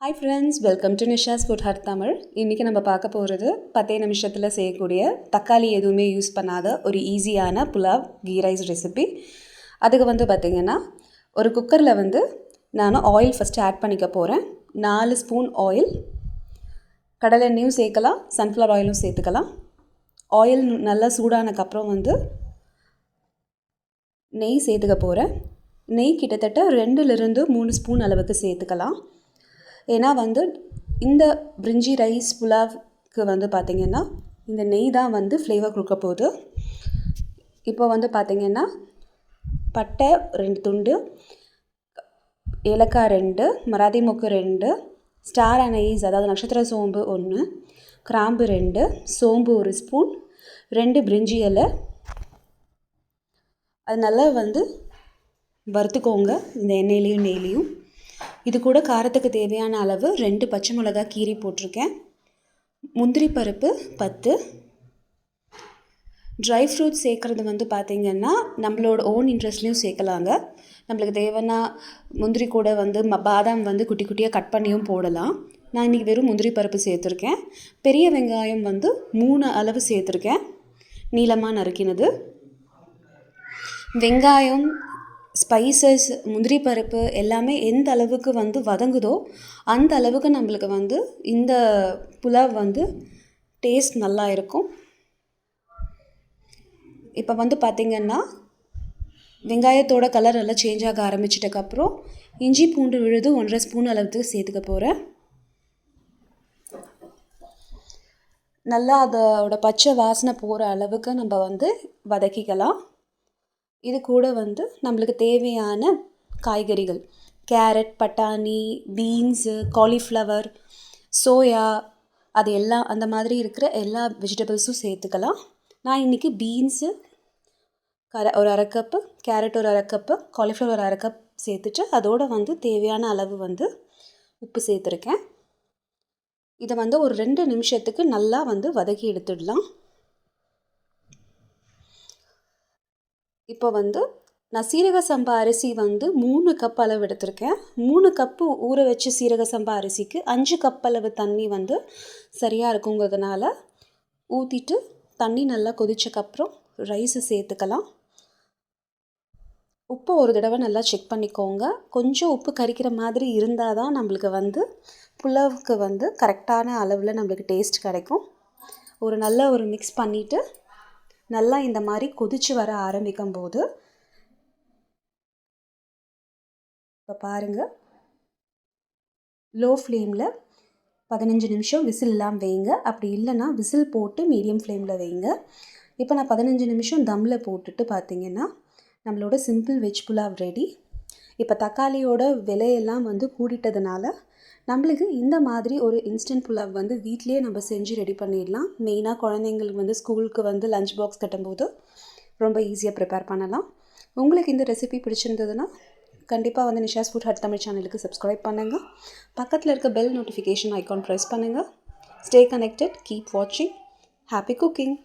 Hi friends, welcome to Nisha's Food Hut Tamil. இன்னைக்கு நம்ம பார்க்க போகிறது 10 நிமிஷத்தில் செய்யக்கூடிய தக்காளி எதுவுமே யூஸ் பண்ணாத ஒரு ஈஸியான புலாவ் கீ ரைஸ் ரெசிபி. அதுக்கு பார்த்தீங்கன்னா ஒரு குக்கரில் நான் ஆயில் ஃபஸ்ட்டு ஆட் பண்ணிக்க போகிறேன். 4 ஸ்பூன் ஆயில், கடலை எண்ணெயும் சேர்க்கலாம், சன்ஃப்ளவர் ஆயிலும் சேர்த்துக்கலாம். ஆயில் நல்லா சூடானக்கப்புறம் நெய் சேர்த்துக்க போகிறேன். நெய் கிட்டத்தட்ட 2லிருந்து 3 ஸ்பூன் அளவுக்கு சேர்த்துக்கலாம். ஏன்னா இந்த பிரிஞ்சி ரைஸ் புலாவுக்கு பார்த்திங்கன்னா இந்த நெய் தான் ஃப்ளேவர் கொடுக்க போகுது. இப்போ பார்த்திங்கன்னா பட்டை 2 துண்டு, ஏலக்காய் 2, மராத்தி மொக்கு 2, ஸ்டார் அனைஸ் அதாவது நட்சத்திர சோம்பு 1, கிராம்பு 2, சோம்பு 1 ஸ்பூன், 2 பிரிஞ்சி இலை. அது நல்லா வறுத்துக்கோங்க இந்த எண்ணெயிலையும் நெய்லையும். இது கூட காரத்துக்கு தேவையான அளவு 2 பச்சை மிளகாய் கீரி போட்டிருக்கேன். முந்திரி பருப்பு 10. ட்ரை ஃப்ரூட்ஸ் சேர்க்குறது பார்த்திங்கன்னா நம்மளோட ஓன் இன்ட்ரெஸ்ட்லேயும் சேர்க்கலாங்க. நம்மளுக்கு தேவைன்னா முந்திரி கூட பாதாம் குட்டி குட்டியாக கட் பண்ணியும் போடலாம். நான் இன்றைக்கி வெறும் முந்திரி பருப்பு சேர்த்துருக்கேன். பெரிய வெங்காயம் 3 அளவு சேர்த்துருக்கேன், நீளமாக நறுக்கினது. வெங்காயம், ஸ்பைசஸ், முந்திரி பருப்பு எல்லாமே எந்த அளவுக்கு வதங்குதோ அந்த அளவுக்கு நம்மளுக்கு இந்த புலாவ் டேஸ்ட் நல்லா இருக்கும். இப்போ பார்த்திங்கன்னா வெங்காயத்தோட கலர் நல்லா சேஞ்ச் ஆக ஆரம்பிச்சிட்டக்கப்புறம் இஞ்சி பூண்டு விழுது 1.5 ஸ்பூன் அளவுக்கு சேர்த்துக்க போகிறேன். நல்லா அதோட பச்சை வாசனை போகிற அளவுக்கு நம்ம வதக்கிக்கலாம். இது கூட நம்மளுக்கு தேவையான காய்கறிகள் கேரட், பட்டாணி, பீன்ஸு, காலிஃப்ளவர், சோயா, அது எல்லாம் அந்த மாதிரி இருக்கிற எல்லா வெஜிடபிள்ஸும் சேர்த்துக்கலாம். நான் இன்றைக்கி பீன்ஸு ஒரு 1/2 கப்பு, கேரட் ஒரு 1/2 கப்பு, காலிஃப்ளவர் ஒரு 1/2 கப் சேர்த்துட்டு அதோடு தேவையான அளவு உப்பு சேர்த்துருக்கேன். இதை ஒரு 2 நிமிஷத்துக்கு நல்லா வதக்கி எடுத்துடலாம். இப்போ நான் சீரக சம்பா அரிசி 3 கப் அளவு எடுத்திருக்கேன். 3 கப்பு ஊற வச்சு சீரக சம்பா அரிசிக்கு 5 கப் அளவு தண்ணி சரியாக இருக்குங்கிறதுனால ஊற்றிட்டு தண்ணி நல்லா கொதிச்சக்கப்புறம் ரைஸை சேர்த்துக்கலாம். உப்பு ஒரு தடவை நல்லா செக் பண்ணிக்கோங்க. கொஞ்சம் உப்பு கரிக்கிற மாதிரி இருந்தால் தான் நம்மளுக்கு புலாவுக்கு கரெக்டான அளவில் நம்மளுக்கு டேஸ்ட் கிடைக்கும். நல்ல ஒரு மிக்ஸ் பண்ணிவிட்டு நல்லா இந்த மாதிரி கொதித்து வர ஆரம்பிக்கும் போது இப்போ பாருங்கள், லோ ஃப்ளேமில் 15 நிமிஷம் விசில் இல்லாமல் வைங்க. அப்படி இல்லைன்னா விசில் போட்டு மீடியம் ஃப்ளேமில் வைங்க. இப்போ நான் 15 நிமிஷம் தம்மில் போட்டுட்டு பார்த்திங்கன்னா நம்மளோட சிம்பிள் வெஜ் புலாவ் ரெடி. இப்போ தக்காளியோட விலையெல்லாம் கூடிட்டதுனால நம்மளுக்கு இந்த மாதிரி ஒரு இன்ஸ்டன்ட் புலாவ் வீட்டிலே நம்ம செஞ்சு ரெடி பண்ணிடலாம். மெயினாக குழந்தைங்களுக்கு ஸ்கூலுக்கு லஞ்ச் பாக்ஸ் கட்டும்போது ரொம்ப ஈஸியாக ப்ரிப்பேர் பண்ணலாம். உங்களுக்கு இந்த ரெசிபி பிடிச்சிருந்ததுன்னா கண்டிப்பாக நிஷாஸ் ஃபுட் ஹட் தமிழ் சேனலுக்கு சப்ஸ்கிரைப் பண்ணுங்கள். பக்கத்தில் இருக்க பெல் நோட்டிஃபிகேஷன் ஐக்கான் ப்ரெஸ் பண்ணுங்கள். ஸ்டே கனெக்டட், கீப் வாட்சிங். Happy cooking.